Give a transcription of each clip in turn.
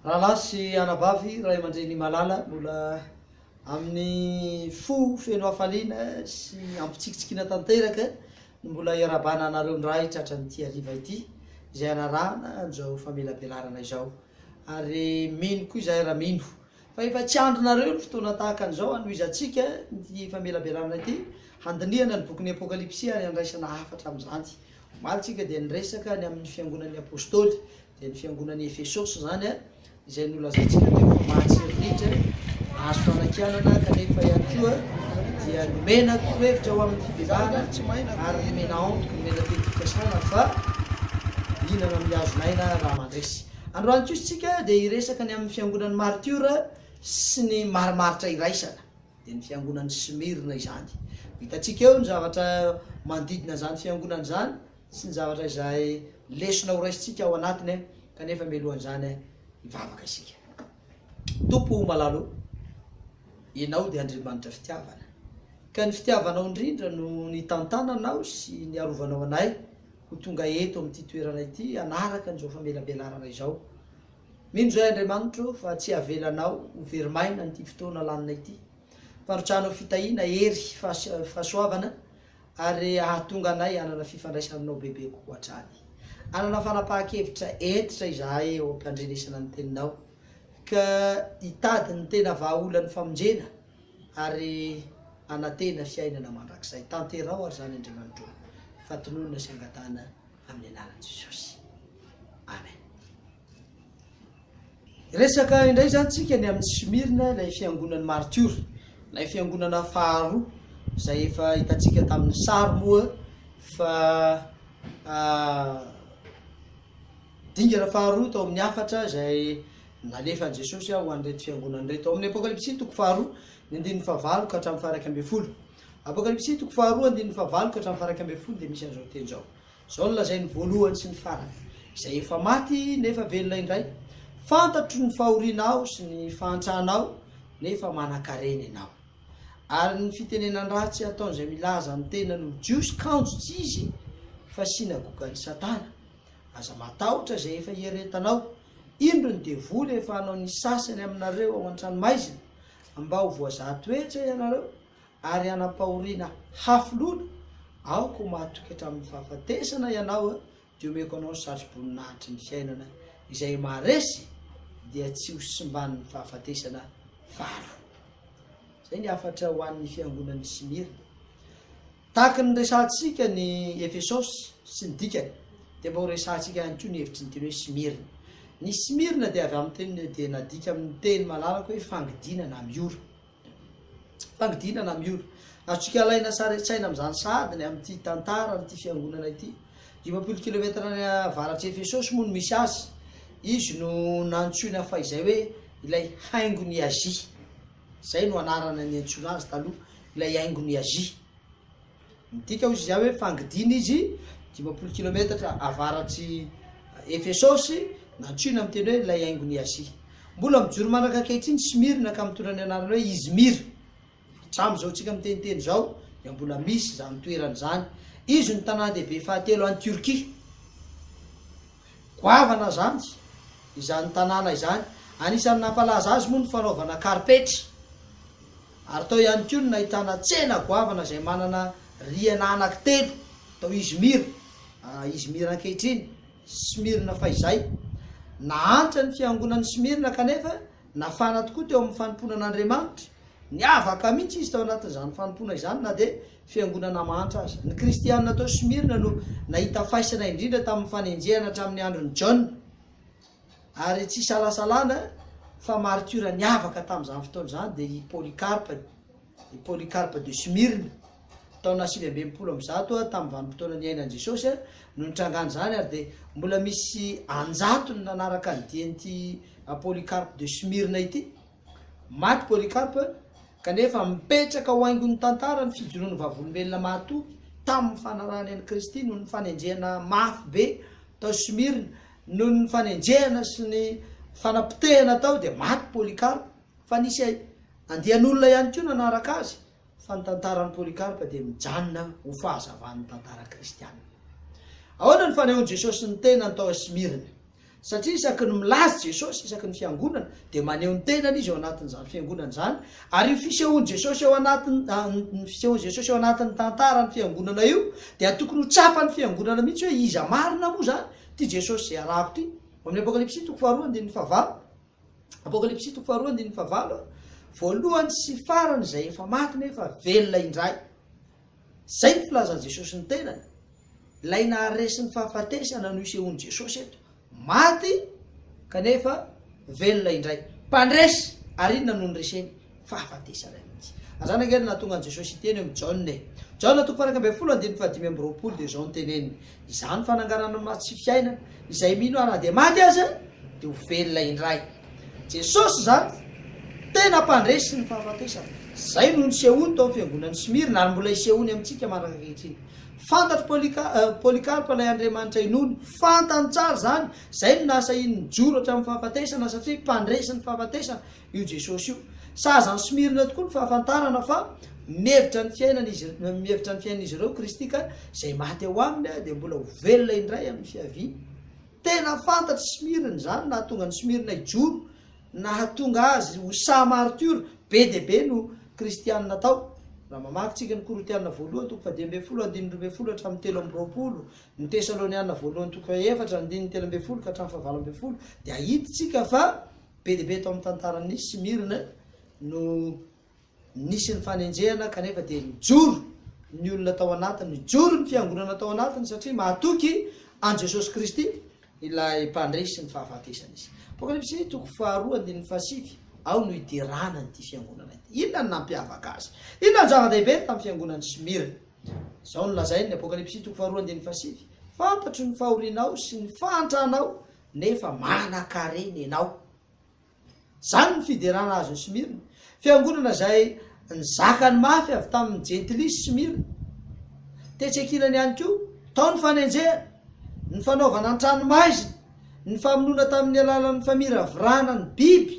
Rahalahy sy anabavy ray aman-dreny malala mbola amin'ny feno hafaliana sy ampitsikitsikina tanteraka no mbola iarabana anareo ndray tratran'ity hariva ity izay anarahana an'izao famelabelarana izao ary mino koa izahay raha mino fa efa tsy andronareo ny fotoana tahaka an'izao anohizantsika ny famelabelarana ity handiniana ny bokin'ny apokalipsia ary andraisana hafatra amin'izany malitsika dia niresaka ny amin'ny fiangonan'ny apôstôly dia ny fiangonan'ny efesosy zany izay nolazaintsika teo fa mahatsiriritra azo fanakianana kanefa ihany koa dia nomena hevitra ho amin'ny fibezana ary nomena antoka nomena tetifikasana fa inana amin'ny azonaina raha mandresy androany kositsika dia iresaka ny amin'ny fiangonan'ny martiora sy ny marimaritra iraisana dia ny fiangonan'ny Smirna izany hitantsika eo ny zavatra manodidina zany fiangonana zany sy ny zavatra izay lesona ho raisitsika ao anatiny kanefa mialohan'izany ivavaka isika. Tompo malalo ianao dia Andriamanitra fitiavana ka ny fitiavanao indrindra no ny tantananao sy ny arovanao anay ho tonga eto amin'ity toerana ity anaraka an'izao famelabelarana izao. Mino zay Andriamanitra fa tsy avelanao ho verimaina nyity fotoana lanina ity fandrotranao fitahiana hery fahasoavana ary ahatonga anay anana fifandraisananao bebe kokoa hatrany anana fanapahan-kevitra entitra izahay eo ampandrenesana ny teninao ka hitady ny tena vahaolan'ny famonjena ary anatena fiainana mandrakizay tanterao ary zany Andriamanitra fatononana sy angatana amin'ny anaran'i Jesosy. Amen. Resaka indray zany tsika ny amin'ny Smirna ilay fiangonan'ny martiora ilay fiangonana faharoa izay efa hitantsika tamin'ny sary moa fa dingana faharoa tao amin'ny afatra izay nalefan'i Jesosy ho an'ireto fiangonana reto ao amin'ny apokalipsia toko faharoa ny andininy fahavalo ka hatramin'ny faha 1/10. Apokalipsia toko faharoa andininy fahavalo ka hatramin'ny faha 1/10 dia misy an'izao teny izao. Izao nolazainy voalohany sy ny farany izay efa maty nefa velona indray fantatro ny fahorianao sy ny fahantrahanao nefa manan-karena ianao ary ny fitenenany ratsy ataon'izay milaza ny tena no jiosy kanjo tsy izy fa sinagogan'ny Satana. Aza matahotra izay efa hieretanao indro ny devoly efa hanao ny sasany aminareo ao an-tranomaizina mba ho voazaha toetra ianareo ary hanapahoriana hafilona aoko mahatoky hatramin'ny fahafatesana ianao dia omeko anao ny satroboninahitry ny fiainana izay maharesy dia tsy ho simban'ny fahafatesana valo. Zay ny afatra ho an'ny fiangonan'ny Smirna. Tahaka ny resantsika ny Efesosy sy ny dikany dia mba ho resantsika ihany koa ny hevitry ny teny hoe Smirna. Ny Smirna dia avy amin'ny teny dia nadika amin'ny teny malalaka hoe fangidinana miora. Fangidinana miora. Azotsika alaina saretsaina amin'izany sadiny amin'ity tantara n'ity fiangonana ity. 50 kilometatra ny avaratry Efesosy moa no misy azy. Izy no nantsoina fa izay hoe ilay haingon'ny Azia. Zay no anarana ny antsoina azy taloha ilay haingon'ny Azia. Midika hozy izay hoe fangidina izy 50 kilometatra avaratry Efesosy nantsoina amin'ny teny hoe ilay haingon'ny Azia. Mbola mijoro manaka ankehitriny Smirna ka mitondra ny anarana hoe Izmir. Hatramin'izao tsika miteniteny zao dia mbola misy zany toerana zany. Izy ny tanàn-dehibe fahatelo any Turkia. Goavana zany izany tanàna izany. Anisan'ny nampalaza azy moa ny fanaovana karipetra. Ary tao ihany koa ny nahitana tsena goavana izay manana rihana anankitelo tao Izmir. Izmir ankehitriny Smirna fa izay. Nahantra ny fiangonan'ny Smirna kanefa nafana tokoa teo amin'ny fanomponan'Andriamanitra. Niavaka mihitsy izy tao anatin'izany fanompona izany na dia fiangonana mahantra azy. Ny kristianina tao Smirna no nahita faisana indrindra tamin'ny fanenjehana hatramin'ny andron'ny John. Ary tsy salasalana fa martiora niavaka tamin'izany fotoana izany dia i Polycarpe de Smirna taona 720 tamin'ny vanim-potoana ny ainan'i Jesosy no nitrangany zany ary dia mbola misy anjatony nanaraka ny dian'ity Polycarpe de Smirna ity. Maty Polycarpe kanefa mipetraka ho haingon'ny tantara ny fijoroan'ny vavolombelona mahatoky tamin'ny fanarahany an'i Kristy noho ny fanenjehana mafy be tao Smirna noho ny fanenjehana sy ny fanapotehana tao dia maty Polycarpe fa nisy andian'olona ihany koa nanaraka azy fa ny tantaran'ny Polycarpe dia mijanona ho fahazavan'ny tantara kristianina. Ahoana ny fanehoan'i Jesosy ny tena tao Smirna? satria isaky ny milazy jesosy isaky ny fiangonana de maneho ny tenany izy eo anatin'izany fiangonana zany ary io fisehoany jesosy eo anatiny fisehoany jesosy eo anatin'ny tantarany fiangonana io dia tokony ho tsapany fiangonana mihitsy hoe iza marina moa zany ty jesosy zay arahako ty amin'ny apokalipsy toko faharoa andin'ny fahavalo apokalipsy toko faharoa andin'ny fahavalo voalohany sy farany zay efa maty nefa velona indray zay ny filazany jesosy ny tenany lay naharesin'ny fahafatesana no isehoany jesosy eto maty kanefa velona indray mpandresy ary inona no nyreseny fahafatesana mihitsy azany angely nahatonga an jesosy iteny amy jaune jaune toko faraka amby folo andiny fahadimy amby roapolo de zao nyteneniny izany fananganana maty sy fiainana izay mino ana de maty aza de ho velona indray jesosy zany tena mpandresy ny fahafatesana zay no nisehoany tao fiangonany Smirna ary mbola isehoany amintsika manaraka ankehitriny fantatry Polycarpe lay Andriamanitra inony fantany tsara zany zay no nasa iny nijoro hatramin'ny fahafatesana satria mpandresy ny fahafatesana io jesosy io sazany Smirna tokoa ny fahafantarana fa mihevitra ny fiainan'izy ireo kristy ka zay maty ao aminy de mbola ho velona indray amin'ny fiaviany tena fantatry Smirna zany nahatonga ny Smirna ijoro nahatonga azy ho samarture be de be no kristianina tao raha mamakytsika ny Korintianina voalohany toko fadimy amby folo andiny roa amby folo hatramin'ny telo amby roapolo ny Tesalonianina voalohany toko efatra andiny telo amby folo ka hatramin'ny fahavalo amby folo de ahititsika fa be de be tao amin'ny tantarany Smirna no nisy ny fanenjehana kanefa de nijoro ny olona tao anatiny nijoro ny fiangonana tao anatiny satria mahatoky an Jesosy Kristy ilay mpandresy ny fahafatesana izy apokalipsy toko faharoa andiny fahasivy ao no idirana ny ty fiangonana ity inona ny nampiavaka azy inona ny zava-dehibe tamin'ny fiangonany Smirna zao nolazainy ny apokalipsy toko faharoa andiny fahasivy fantatro ny fahorinao sy ny fantranao nefa manan-karena ianao zany ny fidirana azy ny Smirna fiangonana zay nizakany mafy avy tamin'ny gentilisy Smirna tetsekinany ihany koa tao ny fanenjehana ny fanaovana ny tranomaizina ny famonona tamin'ny alalan'ny famiravrana ny biby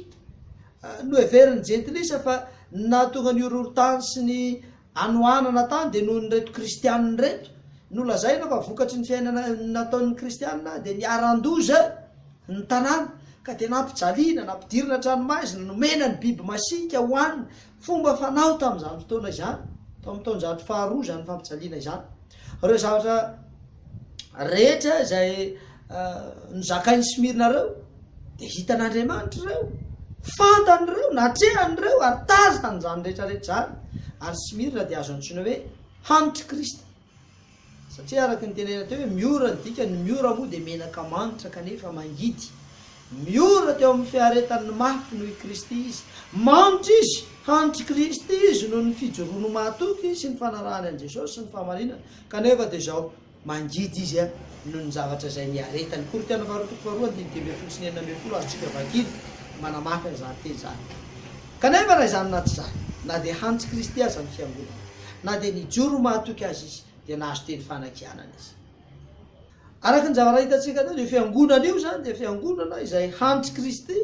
no everiny gentilisa fa nahatonga ny orohorotany sy ny anoanana tany de noho ny reto kristianiny reto no lazaina fa vokatry ny fiainana nataon'ny kristianina de niarandoza ny tanàna ka de nampijaliana nampidirina tranomaizina nomena ny biby masika hoanina fomba fanao tamin'izany fotoana izany tao amin'ny taonjato faharoa zany fampijaliana izany reo zavatra rehetra zay nizakainy Smirna reo de hitan'Andriamanitra reo fantany reo natrehany reo ary tazany zany rehetrarehetra zany ary Smirna de azo antsoina hoe antikrista satria araky ny tenena teo hoe miora ny dikany miora moa de menaka manitra kanefa mangidy miora teo amin'ny fiaretan'ny mafy noho i Kristy izy manitra izy antikristy izy noho ny fijorono mahatoky sy ny fanarahany an Jesosy sy ny fahamarinana kanefa de zao mangidy izy a noho ny zavatra zay niaretany Korintiana faharoa andiny dimy ambifolo sy ny enina ambifolo azotsika vakily manamafy an'izany teny zany kanefa raha izany na tsy zany na de antikristy aza ny fiangonana na de nijoro mahatoky azy izy de nahazo teny fanakianana izy araky ny zavatra hitatsika teo de fiangonana io zany de fiangonana izay antikristy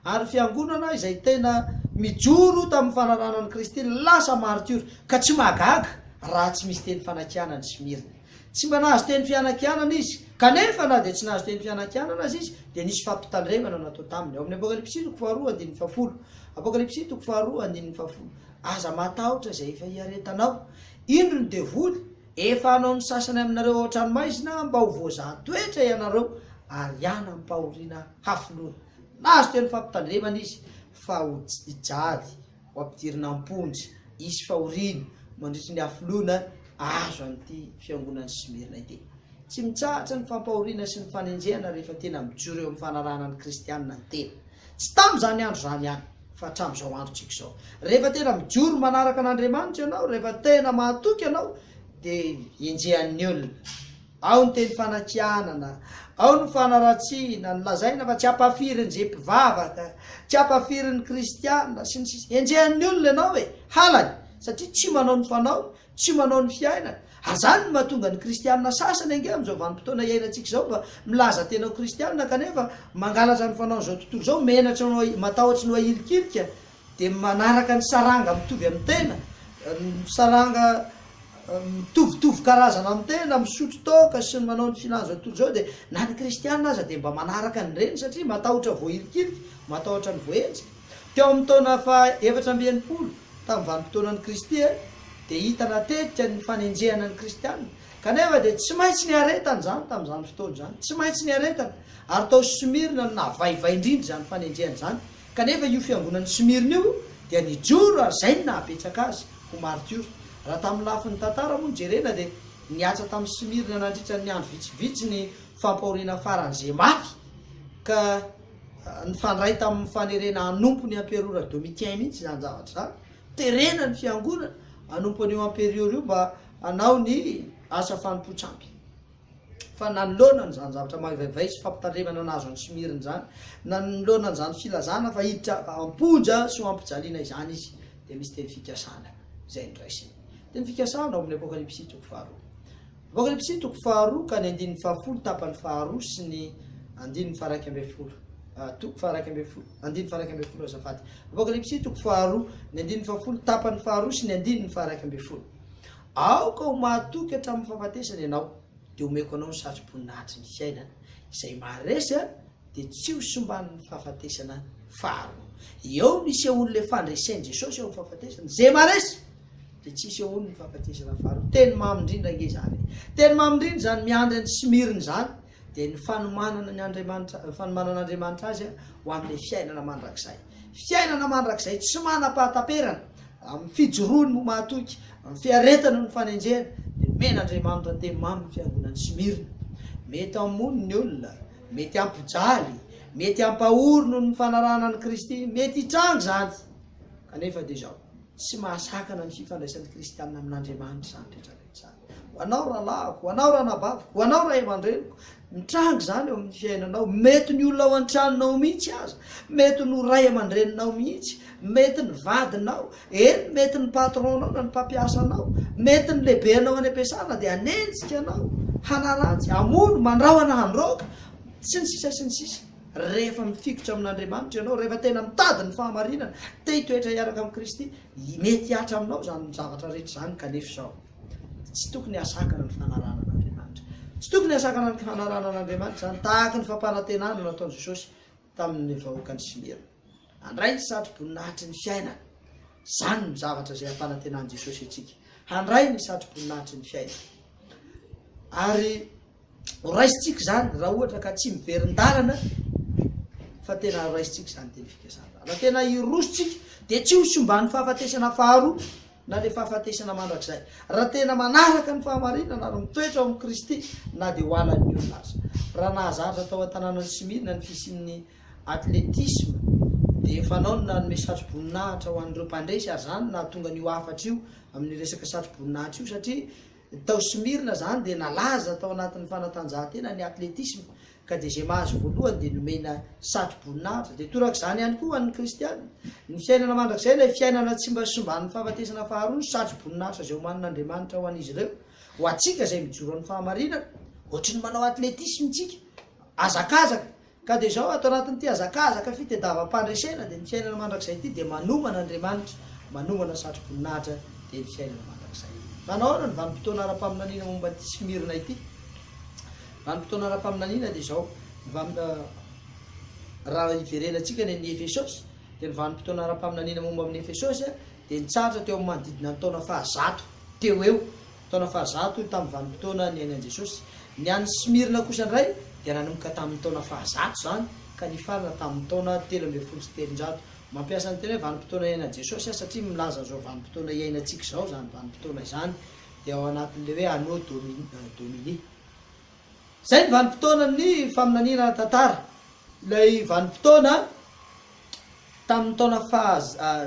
ary fiangonana izay tena mijoro tamin'ny fanaranan'ny Kristy lasa marture ka tsy magaga raha tsy misy teny fanakianana Smirna tsy mba nahazo teny fianakianana izy kanefa na de tsy nahazo teny fianakianana azy izy de nisy fampitandremana natao taminy ao amin'ny apokalipsy toko faharoa andiny fahafolo apokalipsy toko faharoa andiny fahafolo aza matahotra zay efa hiaretanao indro ny devoly efa anao ny sasany aminareo ao an-tranomaizina mba ho voazahatoetra ianareo ary iana ampahoriana hafinoana nahazo teny fampitandremana izy fa ho ijaly ho ampidirina amponjy isy fahorina mandritry ny hafinoana azo an'ity fiangonany Smirna ity tsy mitsahatra ny fampahoriana sy ny fanenjehana rehefa tena mijoro eo amin'ny fanaranan'ny kristianina ny tena tsy tam'izany andro zany ihany fa hatramin'izao andro tsika zao rehefa tena mijoro manaraka an'Andriamanitra ianao rehefa tena mahatoky ianao de enjehan'ny olona ao ny teny fanakianana ao ny fanaratsiana ny lazaina fa tsy ampafirin'ny ze mpivavaka tsy ampafirin'ny kristianina sy ny sisa enjehan'ny olona ianao hoe halany satria tsy manao ny fanao tsy manao ny fiainana ary zany ny mahatonga ny kristianina sasany ange am'izao vanim-potoana iainantsika zao fa milaza tena kristianina kanefa mangalatra ny fanao zao tontolo zao menatra no matahotsy no ahilikilika de manaraka ny saranga mitovy amin'ny tena saranga mitovitovy karazana amin'ny tena misotro toka sy ny manao ny filanza toy zao dia na ny kristianina aza dia mba manaraka ny reny satria matahotra voahirikiriky matahotra ny voenjy teo amin'ny taona fa 420 tamin'ny vanim-potoanan'ny Kristy dia hita natetika ny fanenjehana ny kristianina kanefa dia tsy maintsy ny aretana zany tamin'izany fotoana zany tsy maintsy ny aretana ary tao Somirina na vaivay indrindra zany fanenjehana zany kanefa io fiangonan'ny Somirina io dia nijoro ary zay ny nahabetsaka azy ho martyr raha tamin'ny lafin'ny tantara moa jerena dia niatsa tamin'ny Somirina nandritra ny andro vitsivitsy ny fampahoriana faran'izay mafy ka nifandray tamin'ny fanerena hanompo ny amperora Domitien mihitsy zany zavatra zany terena ny fiangonana hanompo an'io amperora io mba hanao ny asa fanompotrampy fa nanoloana zany zavatra mahivaivay sy fampitandremana anazo any Somirina zany nanoloana zany filazana fa hiditra ampoja sy ho ampijaliana izany izy dia misy teny fikasana zay ny raisiny teny fikasana ao amin'ny Apokalipsy toko faharoa Apokalipsy toko faharoa ka ny 10 tapany faharoa sy ny 10 toko faharoa azafady Apokalipsy toko faharoa ny 10 tapany faharoa sy ny 10 aoka ho mahatoky hatramin'ny fahafatesana ianao dia omeko anao ny satroboninahitry ny fiainana izay maharesy dia tsy ho somban'ny fahafatesana faharoa eo misy eon'le fandresain'i Jesosy eo amin'ny fahafatesana zay maharesy dia tsisy eony ny fahafatesana faharoa teny mamindrindra nge zany teny mamindrindra zany miandry ny Somirina zany dia ny fanomanana n'Andriamanitra azy ho amin'le fiainana mandrakizay fiainana mandrakizay tsy manam-pahataperana amin'ny fijoroany mo mahatoky amin'ny fiaretana ny fanenjehana dia men'Andriamanitra teny mamy fiangonan'ny Somirina mety hamono ny olona mety hampijaly mety hampahorino ny fanarahana ny Kristy mety hitrango zany kanefa dia zao tsy mahasakana ny fifandraisan'ny kristianina amin'Andriamanitra zany rehetrarehetra zany ho anao rahalahiko ho anao ranabaviko ho anao ray aman-dreniko mitrango zany eo amin'ny fiainanao mety ny olona ao an-tranonao mihitsy aza mety no ray aman-dreninao mihitsy mety ny vadinao eny mety ny patronao na ny mpampiasanao mety ny lehibe anao any ampiasana dia hanenjika anao hanarantsy hamono mandrahona handroka sy ny sisa rehefa mifikotra amin'Andriamanitra ianao rehefa tena mitady ny fahamarinana te hitoetra hiaraka amin'ny Kristy mety hiatra aminao zany zavatra rehetra zany kanefa zao tsy tokony hasakana ny fanarahana an'Andriamanitra tsy tokony hasakana ny fanarahana an'Andriamanitra zany tahaka ny fampanantenana nataon'i Jesosy tamin'ny vahoakany Somirina handray ny satroboninahitry ny fiainana zany ny zavatra zay ampanantenan'i Jesosy atsika handray ny satroboninahitry ny fiainana ary raisitsika zany raha ohatra ka tsy miverin-dalana fa tena raisitsika zany teny fikasana raha tena irositsika dia tsy ho somban'ny fahafatesana faharoa na le fahafatesana mandrakizay raha tena manaraka ny fahamarinana ary mitoetra ao amin'ny Kristy na dia ho alan'ny olona azy raha nahazatra tao an-tanànan'ny Somirina ny fisian'ny atletisme dia efa anao no nanome satroboninahitra ho an'ireo mpandresy ary zany na tonga n'io afatra io amin'ny resaka satroboninahitra io satria tao Somirina zany dia nalaza tao anatin'ny fanatanjahantena ny atletisme ka dia zay mahazo voalohany dia nomena satroboninahitra dia torak' izany ihany koa an'ny kristianina ny fiainana mandrakizay ilay fiainana tsy mba somban'ny fahafatesana faharoa ny satroboninahitra zay omanin'Andriamanitra ho an'izy ireo ho atsika zay mijoro amin'ny fahamarinana ohatry ny manao atletisme tsika azakazaka ka dia zao atao anatin'ity azakazaka fitadiavam-pandresena dia ny fiainana mandrakizay ity dia manoman'Andriamanitra manomana satroboninahitra dia ny fiainana mandrakizay manaona ny vanim-potoana ara-paminaniana momba ty Somirina ity vanim-potoana ara-paminaniana dia zao raha iverenantsika ny Efesosy dia ny vanim-potoana ara-paminaniana momba amin'ny Efesosy dia nitsaratra teo amin'ny manodidina ny taona 100 teo eo taona 100 tamin'ny vanim-potoana ny ainan'i Jesosy ny an'ny Somirina kosa indray dia nanomboka tamin'ny taona 100 zany ka nifarana tamin'ny taona 13 sy 1300 mampiasa ny tena hoe vanim-potoana iainan'i Jesosy satria milaza zao vanim-potoana iainantsika zao zany vanim-potoana izany dia ao anatin'le hoe anno domini zay ny vanim-potoana ny faminaniana tantara ilay vanim-potoana tamin'ny taona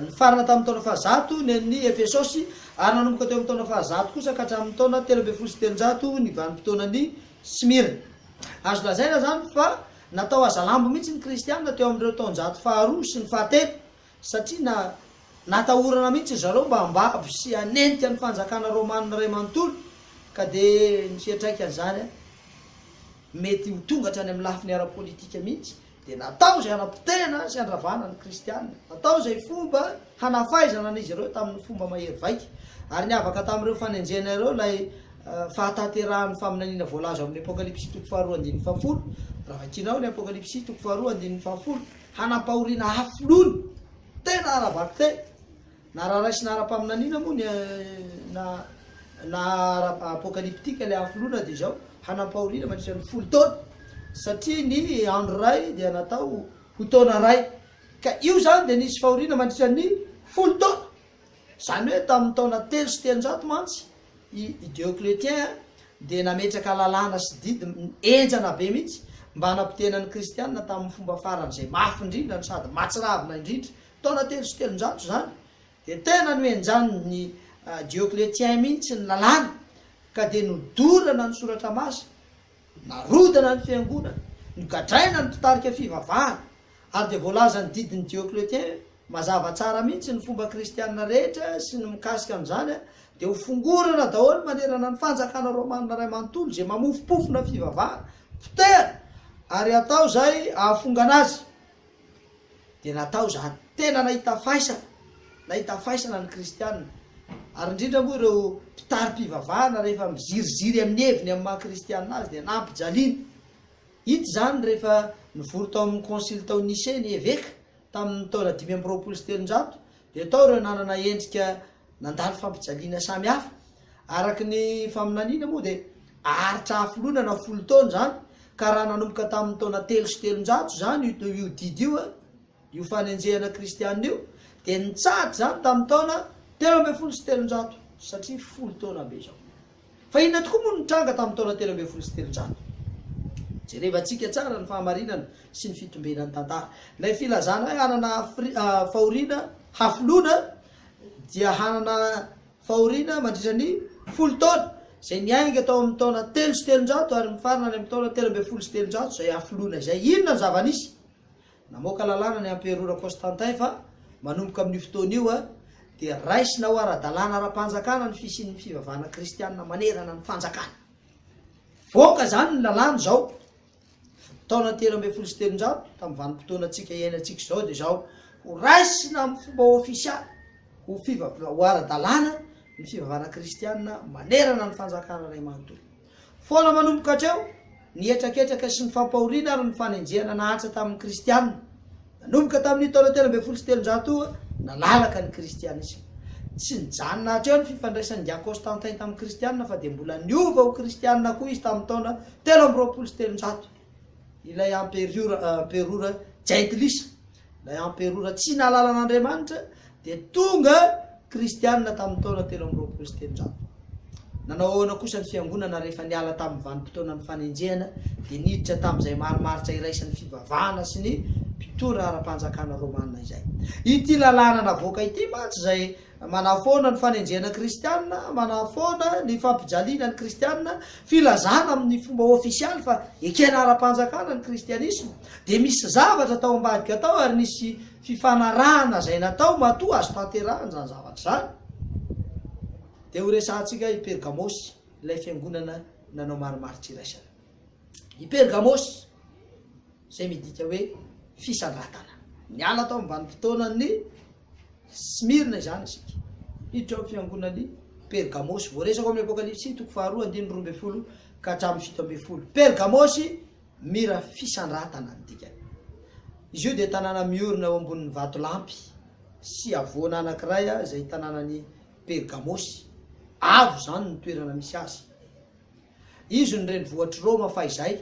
nifarana tamin'ny taona 100 ny an'ny Efesosy ary nanomboka teo amin'ny taona 100 kosa ka hatramin'ny taona 13 sy 1300 ny vanim-potoana ny Somirina azo lazaina zany fa natao azalambo mihitsy ny kristianina teo amin'ireo taonjato faharoa sy ny fahatelo satria natahorana mihitsy zareo mba hambabo sy hanenika ny fanjakana romanina ray manontolo ka dia ny fiatraikany zany mety ho tongatra any amin'ny lafiny ara-politika mihitsy dia natao zay hanam-pitena sy handravana ny kristianina, natao zay fomba hanafaizana an'izy ireo tamin'ny fomba mahery vaika. Ary niavaka tamin'ireo fanenjena ireo lay fahataterahan'ny faminaniana voalazo amin'ny apokalipsy 2:7 raha vakinao ny apokalipsy 2:7 hanapahoriana hafilony tena aravaky te na raha raisy nara-paminaniana moa na apokaliptika le hafilona dia zao hanapahoriana mandritra ny 10 taona satria ny andro ray dia natao ho taona ray ka io zany dia nisy fahoriana mandritra ny 10 taona. Zany hoe tamin'ny taona 3 sy 300 mantsy i Dioclétien dia nametraka lalàna sy didy enjana be mihitsy mba hanampitenan'ny kristianina tamin'ny fomba faran'izay mafy indrindra sady matsiravina indrindra taona 3 sy 300 zany dia tena noenjan'ny Dioclétien mihitsy ny lalàna ka dia nodorana ny soratra masina, narodana ny fiangonana, nogadraina ny mpitarika fivavahana ary dia voalazany didiny Dioclétien mazava tsara mihitsy ny fomba kristianina rehetra sy ny mikasika amin'izany dia ho fongorana daholo manerana ny fanjakana romanina ray manontolo zay mamofopofona fivavahana potera ary atao zay ahafongana azy dia natao zany tena nahita faisana ny kristianina. Ary indrindra moa ireo mpitary-pivavahana rehefa miziriziry amin'ny heviny amin'ny maha kristianina azy dia nampijaliana hity zany rehefa nivory tao amin'ny concile tao Nicée ny évêque tamin'ny taona 520 sy 300 dia tao ireo nanana endrika nandalo fampijaliana samy hafa araky ny faminaniana moa dia aritra hafilonana 10 taona zany ka raha nanomboka tamin'ny taona 3 sy 300 zany io didy io fanenjehana kristianina io dia nitsady zany tamin'ny taona 3 sy 300 satria 10 taona be zao. Fa inona tokoa moa nitranga tamin'ny taona 3 sy 300? Jerevantsika tsara ny fahamarinana sy ny fitombenany tantara. Ilay filazana hoe hanana fahoriana hafilona dia hanana fahoriana mandritra ny 10 taona zay niainga tao amin'ny taona 3 sy 300 ary mifarana ny amin'ny taona 3 sy 300 zay hafilona zay. Inona ny zava-nisy? Namoaka lalàna ny Emperora Constantin fa manomboka amin'io fotoana io dia raisina ho ara-dalàna ara-panjakana ny fisian'ny fivavahana kristianina manerana ny fanjakana. Voaka zany ny lalàna zao taona 3 sy 300 tamin'ny vanim-potoanantsika iainantsika zao dia zao ho raisina amin'ny fomba ofisialy ho ara-dalàna ny fivavahana kristianina manerana ny fanjakana ray manontolo. Foana manomboka hatreo ny etraketraka sy ny fampahoriana ary ny fanenjehana nahatsa tamin'ny kristianina nanomboka tamin'ny taona 3 sy 300 nalalaka ny kristianisme. Tsy nijanona hatreo ny fifandraisan'ny dia Constantin tamin'ny kristianina fa dia mbola niova ho kristianina koa izy tamin'ny taona 3 sy 300. Ilay emperora Gentilice, ilay emperora tsy nahalalan'Andriamanitra dia tonga kristianina tamin'ny taona 3 sy 300. Nanao ahoana kosa ny fiangonana rehefa niala tamin'ny vanim-potoana ny fanenjehana dia niditra tamin'izay marimaritra iraisan'ny fivavahana sy ny mpitora ara-panjakana romanina izay. Ity lalàna navoaka ity mantsy zay manafoana ny fanenjehana kristianina, manafoana ny fampijaliana ny kristianina, filazana amin'ny fomba ofisialy fa ekena ara-panjakana ny kristianisme dia misy zavatra tao ambadika tao ary nisy fifanarahana zay natao matoa azo tanterahana zany zavatra zany. Dia ho resantsika i Pergamosy ilay fiangonana nanao marimaritra iraisana. I Pergamosy zay midika hoe fisandratana niala tao amin'ny vanim-potoanan'ny Smirna izany isika. Hiditra ao fiangonan'ny Pergamosy voaresako amin'ny apokalipsy 2:2 ka hatramin'ny 7. Pergamosy mira fisandratana ny dikany. Izy io dia tanàna miorina eo ambonin'ny vatolampy sy avoana anankiray zay tanànan'ny Pergamosy. Avo zany ny toerana misy azy. Izy ny renivohitry Roma fa izay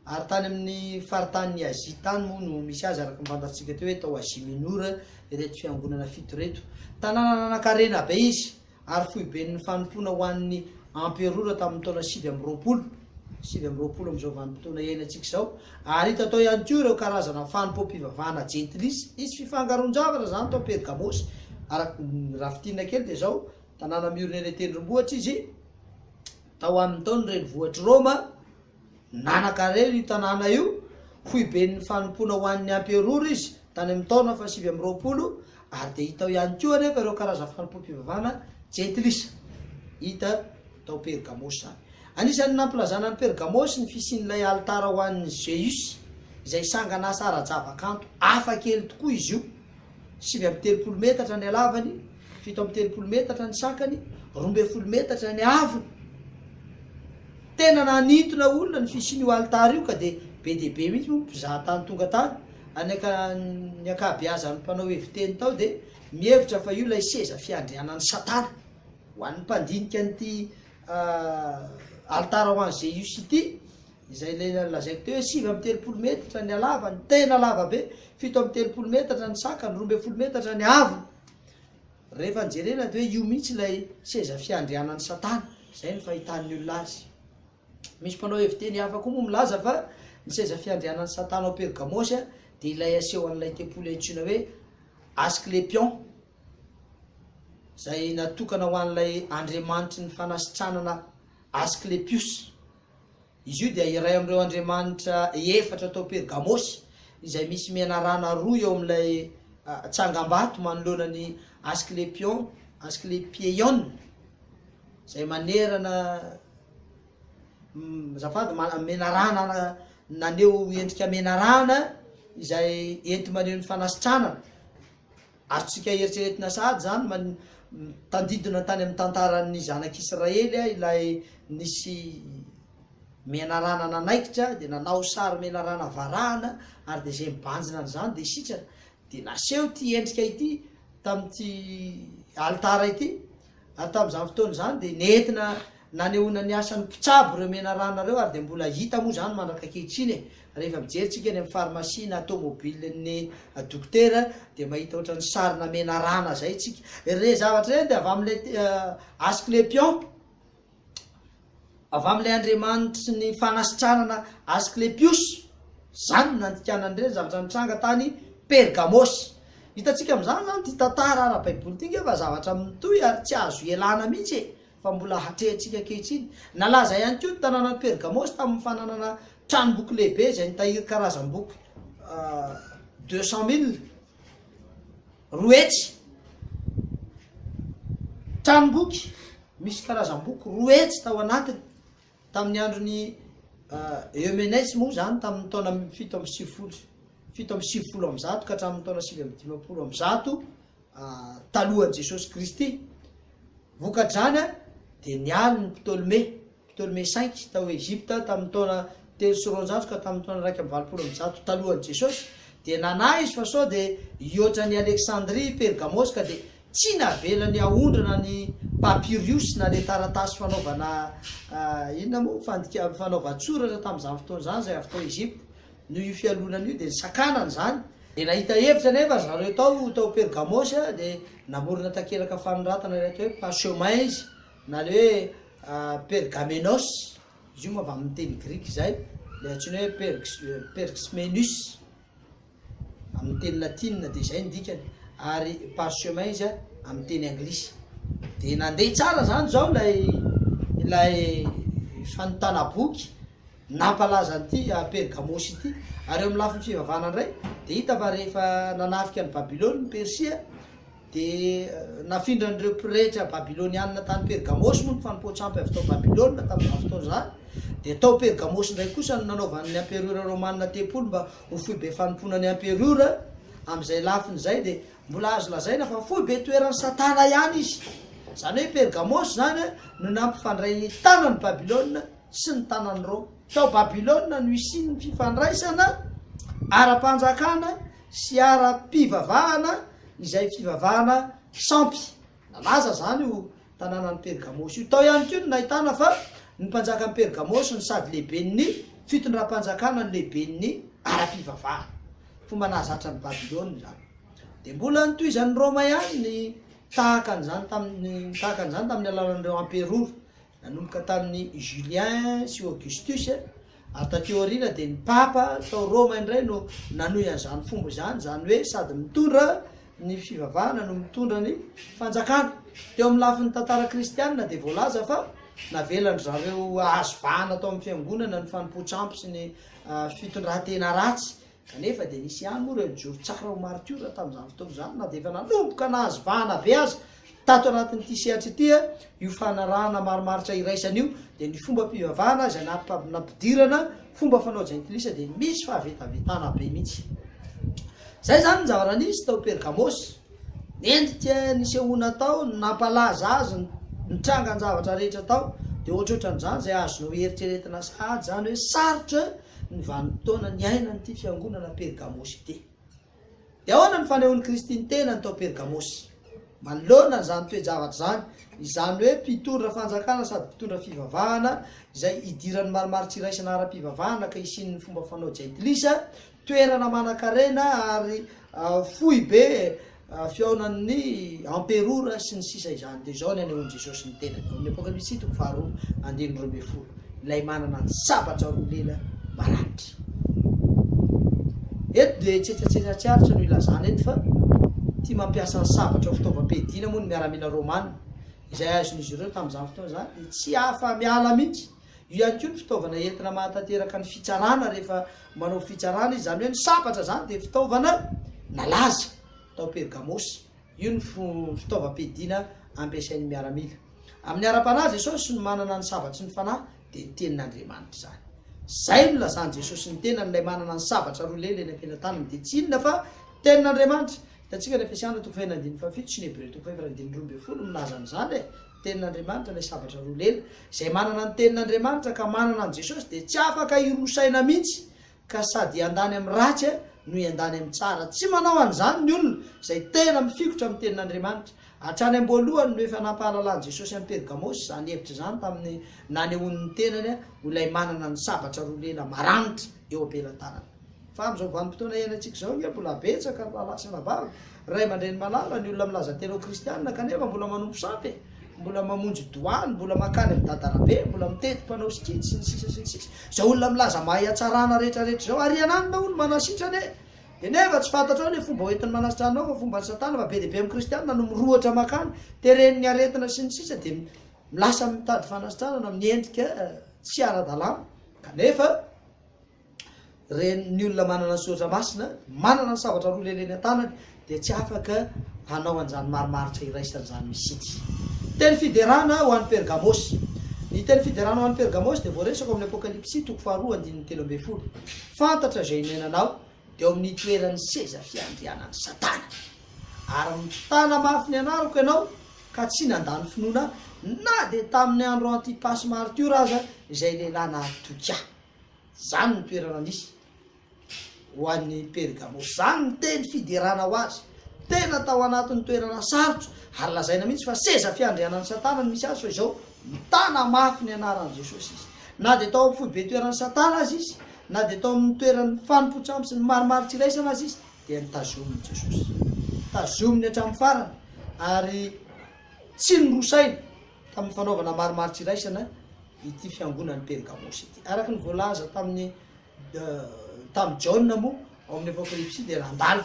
ary tany amin'ny faritany Azia tany moa no misy azy araka nyfantatsika teo hoe tao Azia Minora ireto fiangonana fito reto. Tanàna nanan-karena be izy ary foiben'ny fanompoana ho an'ny emperora tamin'ny taona 720 amin'izao vanim-potoana iainantsika zao. Ary hita tao ihany koa ireo karazana fanompo-pivavahana Gentilice. Izy fifangaron-javatra zany tao Pergamosy araky rafitina kely dia zao tanàna miorina eny tendrombohitra izy tao amin'ny taony renivohitry Roma nanan-karena io tanàna io foiben'ny fanompoana ho an'ny emperora izy tany amin'ny taona fa 720 ary dia hitao ihany koa anefa ireo karazana fanompo-pivavahana Gentilice hita tao Pergamosy zany. Anisan'ny nampilazana ny Pergamosy ny fisian'ilay alitara ho an'ny Zeus izay sanganasa ara-javakanto hafa kely tokoa izy io 9 metatra ny alavany 7 metatra ny sakany 12 metatra ny avony tena nanintona olona ny fisin'io altara io ka de be de be mihitsy moa mpizaha tany tonga tany ny akabeazany mpanao heviteny tao de mihevitra fa io lay seza fiandrianany satana ho an'ny mpandinika nyty altara ho an'y Zeus ity izay le lazaiko teo hoe 9 metatra ny alavany tena lava be 7 metatra ny sakany 12 metatra ny avony rehefa nijerena de hoe io mihitsy lay seza fiandrianany satana zay ny fahitan'ny olona azy misy mpanao heviteny hafa koa moa milaza fa ny seza fiandrianany satana ao Pergamosy de ilay aseho an'ilay tempoly antsoina hoe Asclepion zay natokana ho an'ilay andriamanitry ny fanasitranana Asclepius izy io de iray am'ireo andriamanitra efatra tao Pergamosy izay misy menarana roa eo am'ilay tsangam-bato manoloana ny Asclepion zay manerana zafady menarana naneo endrika menarana izay enti maneo ny fanasitranana azotsika eritreretina sady zany tandidina tany amin'ny tantaran'ny zanak'Israely ilay nisy menarana nanaikitra de nanao sary menarana varahana ary de zay mibanjina an'izany de sitrana de naseho ty endrika ity tam'ty altara ity ary tam'izany fotoana zany de nentina nanehoana ny asan'ny mpitsabo reo menarana reo ary de mbola hita moa zany mandraka ankehitriny rehefa mijeritsika ny amin'ny pharmacie na automobilen'ny dokotera de mahita ohatrany sarina menarana zay tsika re zavatra reny de avy am'lay Asclepion avy am'lay andriamanitry ny fanasitranana Asclepius zany nandikanany reny zavatra nitranga tany Pergamosy hitatsika am'izany zany ty tantara ara-baiboly ty nge fa zavatra mitoy ary tsy azo ialana mihitsy fa mbola hatrehantsika ankehitriny nalaza ihany koa ny tanànany Pergamosy tamin'ny fananana tranomboky lehibe zay nitahiry karazam-boky 200 000 roetsy tranomboky misy karazam-boky roetsy tao anatiny tamin'ny androny Eumenes moa zany tamin'ny taona 7 amzato ka hatramin'ny taona 5 amzato talohan'i Jesosy Kristy vokadrany de nialy ny Ptolomé 5 tao Egypta tamin'ny taona 300 ka tamin'ny taona 1 amzato talohan'i Jesosy de nanahy izy fa sao de ioatra ny Alexandrie Pergamosy ka de tsy navelany ahondrana ny papyrus na le taratasy fanaovana inona moa fanaova-tsoratra tam'izany fotoana zany zay avy tao Egypta no io fialonana io de ny sakanany zany de nahita hevitra nefa zareo tao Pergamosy de namorona takelaka fanoratana rehetra hoe parchemin izy na le hoe Pergamenos izy io moa avy amin'ny teny grika zay le antsoina hoe Perxmenus amin'ny teny latinina de zay ndikany ary parchemin izy amin'ny teny anglisy de nandeha tsara zany zao ilay fanotana boky nampalaza an'ity Pergamosy ity ary eo amin'ny lafiny fivavahana indray de hita fa rehefa nanafika ny Babilôny ny Persia de nafindran'ireo pretra babilonianina tany Pergamosy moa ny fanompoatsampy avy tao Babilôna tamin'izany fotoana zany de tao Pergamosy ndray kosa no nanaovan'ny amperora romanina tempolo mba ho fohy be fanomponany amperora am'izay lafiny zay de mbola azo lazaina fa fohy be toeran'ny satana ihany izy zany hoe Pergamosy zany no nampifandray tanany Babilôna sy ny tanany Roma tao Babilôna no isiny ny fifandraisana ara-panjakana sy ara-pivavahana izay fivavahana sampy nalaza zany io tanànany Pergamosy io tao ihany koa no nahitana fa ny mpanjakan'ny Pergamosy ny sady lehiben'ny fitondram-panjakana ny lehiben'ny ara-pivavahana fomba nahazatra ny Babilôna zany de mbola nitoizan'ny Roma ihany ny tahakan'izany tamin'ny alalan'ireo amperora nanomboka tamin'ny Julien sy Augustus ary takeo aoriana de ny papa tao Roma indray no nanohy an'izany fomba zany hoe sady mitondra ny fivavahana no mitondra ny fanjakana teo amin'ny lafin'ny tantara kristianina de voalaza fa navelany zareo azo vahana tao amin'ny fiangonana ny fanompoatsampy sy ny fitondrantena ratsy kanefa de nisy ihany moa reo nijory tsara ho martiora tamin'izany fotoana zany na de efa nanomboka nahazo vahana be azy tato anatin'ity sehatra ity io fanarahana maromaritra iraisan'io de ny fomba mpivavahana zay nampidirana fomba fanao jentilisa de misy fahavetavetana be mihitsy zay zany ny zavatra nisy tao Pergamosy nendrika nisehoana tao nampalaza azy nitranga ny zavatra rehetra tao de ohatrohatran'izany zay azonao eritreretina sady zany hoe sarotra ny vanim-potoana ny aina nyity fiangonana Pergamosy ity de ahoana ny fanehoan'ny Kristy ny tenany tao Pergamosy manoloana zany toe-javatra zany izany hoe mpitondra fanjakana sady mpitondra fivavahana izay idiran'ny maromaritra iraisana ara-pivavahana ka isin'ny fomba fanao jentilisa toerana manan-karena ary fohy be fiaonan'ny amperora sy ny sisa izany de zao ny anehoan'i Jesosy ny tenany amin'ny Apokalipsy 4:12 ilay manana ny sabatra roa lela maranitra eto de tsetsatsetsatsyaritra no ilazana eto fa ty mampiasa ny sabatra fitaovam-piadiana moa ny miaramila romana izay azon'izy ireo tamin'izany fotoana zany de tsy afa miala mihitsy io ihany koa ny fitaovana entina mahatanteraka ny fitsarana rehefa manao fitsarana izy zany hoe ny sabatra zany de fitaovana nalaza tao Pergamosy io ny fitaovam-piadiana ampiasain'ny miaramila amin'ny ara-panahy Jesosy no manana ny sabatry ny fanahy de ny tenin'Andriamanitra zany zay no lazany Jesosy ny tenan'ilay manana ny sabatra roa lela eny am-pelantanany de tsy inona fa tenin'Andriamanitra tatsika ny Efesiana 4:7 sy ny Hebreo 4:12 milaza an'izany tenin'Andriamanitra ilay sabatra roa lela zay manana ny tenin'Andriamanitra ka manana ny Jesosy de tsy afaka irosaina mihitsy ka sady andany amin'ny ratsy no andany amin'ny tsara tsy manao an'izany ny olona zay tena mifikotra amin'ny tenin'Andriamanitra hatrany am-boalohany no efa nampahalalany Jesosy amin'ny Pergamosy zany hevitra zany tamin'ny nanehoan'ny tenany ho ilay manana ny sabatra roa lela maranitra eo am-pelantanany fa am'izao vanim-potoana iainantsika zao nge mbola betsaka lalasana vava ray aman-dreny malala ny olona milaza tena kristianina kanefa mbola manompo sampy mbola mamonjy doany mbola makany amin'ny dadarabe mbola mitety mpanao sikity sy ny sisa zao olona milaza mahay atsarana rehetrarehetra zao ary anany na olo manasitrany de nefa tsy fantatra ao ny fomba hoentin'ny manasitra anao fa fomba ny satana fa be de be amin'ny kristianina no mirohatra makany teren'ny aretina sy ny sisa de milasa mitady fanasitrana na miendrika tsy ara-dalàna kanefa ny olona manana ny sotra masina manana ny sabatra roa leleny an-tanany de tsy afaka hanao an'izany maromaritra iraisan'izany misitsy teny fiderana ho an'ny Pergamosy ny teny fiderana ho an'ny Pergamosy de voaresako amin'ny Apokalipsy 4:13 fantatra zay nenanao de eo amin'ny toeran'ny seza fiandrianan'ny Satana ary mitana mafy ny anarako ianao ka tsy nandany finoana na de tamin'ny andro Antipasy Martiora aza izay lehilahy nahatoky zany ny toerana nisy ho an'ny Pergamosy zany ny teny fiderana ho azy tena tao anatin'ny toerana sarotro ary lazaina mihitsy fa seza fiandrianan'ny Satana ny misy azy fa izao mitana mafy ny anaran'i Jesosy izy na de tao amin'ny fohy be toeran'ny Satana azy izy na de tao amin'ny toeran'ny fanompotsamy sy ny maromaritra iraisana azy izy de nitazominy Jesosy tazominy hatramin'ny farany ary tsy nyrosaina tamin'ny fanaovana maromaritra iraisana ity fiangonan'ny Pergamosy ity araka ny voalaza tamin'ny Jaona moa ao amin'ny Apokalipsy de nandalo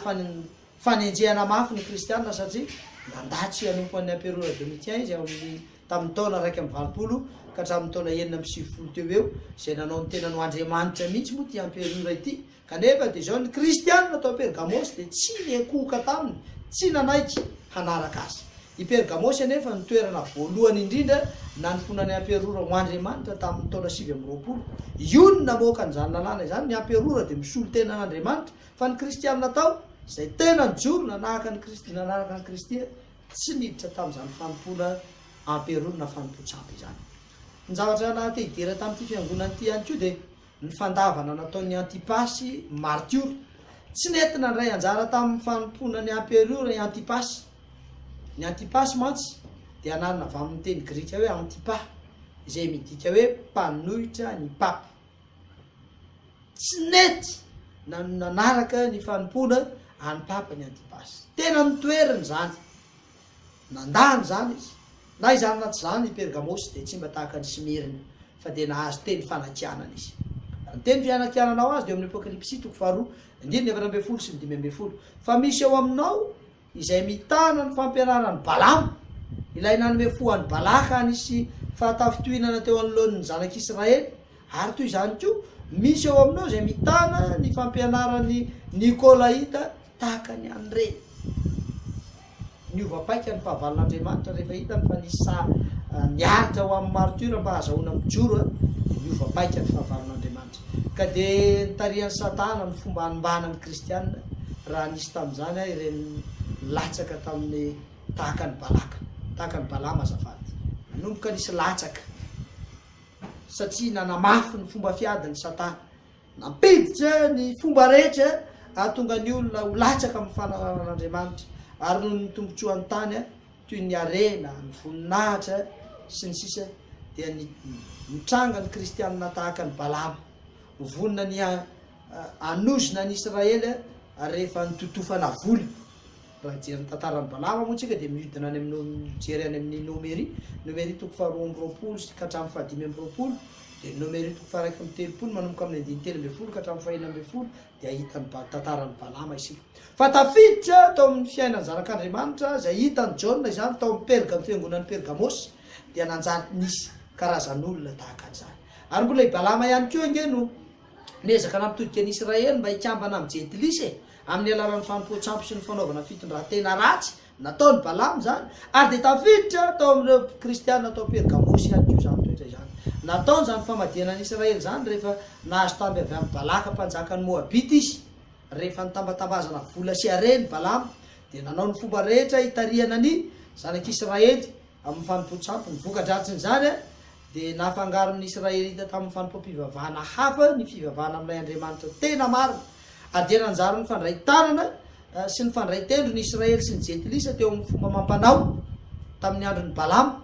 fanenjehana mafy ny kristianina satria nandatsy hanompo an'ny amperora Domitien izy amin'ny tamin'ny taona 1:20 ka hatramin'ny taona 9:70 teo eo zay nanao ny tenany Andriamanitra mihitsy moa ty amperora ity kanefa de zao ny kristianina tao Pergamosy de tsy niekoka taminy tsy nanaiky hanaraka azy i Pergamosy anefa ny toerana voalohany indrindra nanfonany amperora ho Andriamanitra tamin'ny taona 9:20 io ny namoaka an'izany lalàna izany ny amperora de misolo tenan'Andriamanitra fa ny kristianina tao zay tena nijoro nanaraka ny Kristy nanaraka ny Kristy tsy niditra tamin'izany fanompona amperora na fanompotsapy izany ny zavatra naty idera tamin'ity fiangonana ity ihany koa de ny fandavana nataon'ny Antipasy Martiora tsy nentina ndray anjara tamin'ny fanompona ny amperora ny Antipasy mantsy de anarana avy amin'ny teny grika hoe Antipa izay midika hoe mpanohitra ny papy tsy nety nanaraka ny fanompona any papa ny Antipasy tena nitoerany zany nandany zany izy na izany na tsy zany Pergamosy de tsy mba tahaka ny Smirna fa de nahazo teny fanakianana izy ny teny fianakianana ao azy de amin'ny Apokalipsy 4:9 sy 10 fa misy eo aminao izay mitana ny fampianarany Balamo ilay nanome foan'ny Balaka nisy fahatafitohinana teo anoloan'ny zanak'Israely ary toy izany koa misy eo aminao izay mitana ny fampianarany Nikolaita tahaka ny an'ireny niovapaika ny fahavalon'Andriamanitra rehefa hitany fa nisy niaritra ho amin'ny martyra mba hazahoana mijoro dia niovapaika ny fahavalon'Andriamanitra ka dia nitarihan'ny Satana ny fomba hanimbana ny kristianina raha nisy tamin'izany ireny latsaka tamin'ny tahaka ny Balama azafady nanomboka nisy latsaka satria nanamafy ny fomba fiadiny Satana nampiditra ny fomba rehetra ahatonga ny olona ho latsaka amin'ny fananan'Andriamanitra ary noho ny tombotsoan'ny tany toy ny arena ny voninahitra sy ny sisa dia nitranga ny kristianina tahaka ny Balama vonona ny anozina ny Israely rehefa nitotofana voly raha jery ny tantaran'ny Balama moa tsika dia midina any amin'ny jery any amin'ny Nomery toko faharoa amby roapolo ka hatramin'ny fahadimy amby roapolo dia Nomery toko faharaiky amby telopolo manomboka amin'ny andiny telo amby folo ka hatramin'ny fahenina amby folo dia ahitany tantaran'ny Balama isika fa tafiditra tao amin'ny fiainany zanak'Andriamanitra izay hitany Jaona izany tao amin'ny fiangonan'ny Pergamosy dia nanjary nisy karazan'olona tahaka an'izany ary mbola i Balama ihany koa nge no niezaka nampitodika ny Israely mba hikambana amin'ny Jentilisa amin'ny alalan'ny fanompoan-tsampy sy ny fanaovana fitondran-tena ratsy nataony Balama zany ary dia tafiditra tao amin'ireo kristianina tao Pergamosy ihany koa zany toetra izany nataony zany famadianan'ny Israely zany rehefa nahazo tamby avy amin'ny Balaka mpanjakan'ny Moabita izy rehefa nitambatambazana vola sy hareny Balama dia nanao ny fomba rehetra hitarihana ny zanak'Israely amin'ny fanompoan-tsampy ny voka-dratsin'izany dia nahafangaron'ny Israelita tamin'ny fanompam-pivavahana hafa ny fivavahana amin'ilay Andriamanitra tena marina ary dia nanjary ny fandray tanana sy ny fandray tendro ny Israely sy ny Jentilisa teo amin'ny fomba mampanao tamin'ny andron'ny Balama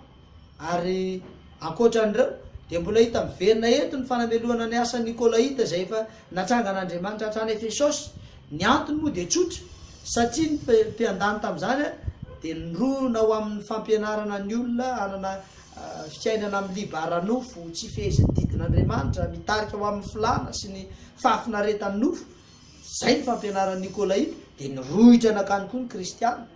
ary ankoatran'ireo dia mbola hita miverina eto ny fanameloana ny asa Nikolaita izay efa natrangan'Andriamanitra hatrany Efesosy ny antony moa dia tsotra satria ny mpiandany tamin'izany dia nirona ao amin'ny fampianarana ny olona hanana fiainana amin'ny libara nofo tsy feheziny didin'Andriamanitra mitarika ho amin'ny filana sy ny fahafinaretan'ny nofo zay ny fampianaran'ny Nikolaita dia nirohitra nakany koa ny kristianina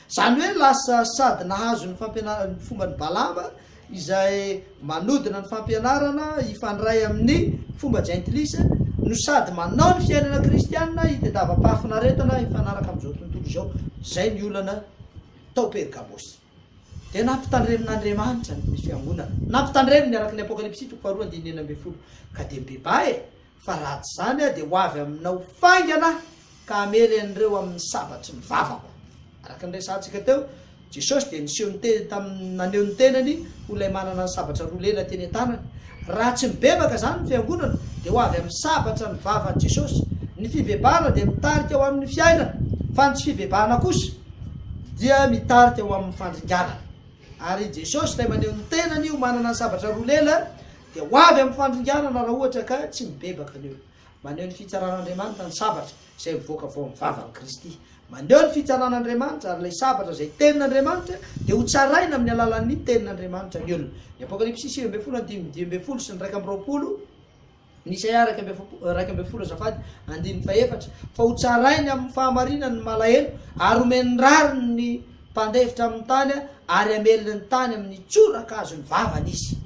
zany hoe lasa sady nahazo ny fampianarana fomba ny Balama izay manodina ny fampianarana hifandray amin'ny fomba Jentilisa no sady manao ny fiainana kristianina hitadiavam-pahafinaretana hifanaraka amin'izao tontolo izao zay ny olana tao Pergamosy dia nampitandremin'Andriamanitra ny fiangonana nampitandreminy araka ny Apokalipsy toko faharoa andiny enina ambin'ny folo ka dia beba fa raha tsy zany dia ho avy aminao faingana ka amely an'ireo amin'ny sabatry ny vavako araka ny resantsika teo Jesosy dia niseho naneho ny tenany olay manana ny sabatra roa lela teny an-tanany raha tsy mibebaka zany ny fiangonana dia ho avy amin'ny sabatra ny vavan'i Jesosy ny fibebahana dia mitarika ho amin'ny fiainana fa ny tsy fibebahana kosa dia mitarika ho amin'ny fandringanana ary Jesosy ilay maneho ny tenany io manana ny sabatra roa lela dia ho avy amin'ny fandringanana raha ohatra ka tsy mibebaka an'io maneho ny fitsaran'Andriamanitra ny sabatra izay mivoaka vao amin'ny vavan'i Kristy maneho ny fitsaran'Andriamanitra ary ilay sabatra izay tenin'Andriamanitra dia ho tsaraina amin'ny alalan'ny tenin'Andriamanitra ny olona ny Apokalipsy 9:10 sy ny 2:20 ny Isaia 2:1 azafady andiny faefatra fa ho tsarainy amin'ny fahamarinany ny malahelo ary omeny rariny ny mpandefitra amin'ny tany ary ameliny ny tany amin'ny tsorakazo ny vavany izy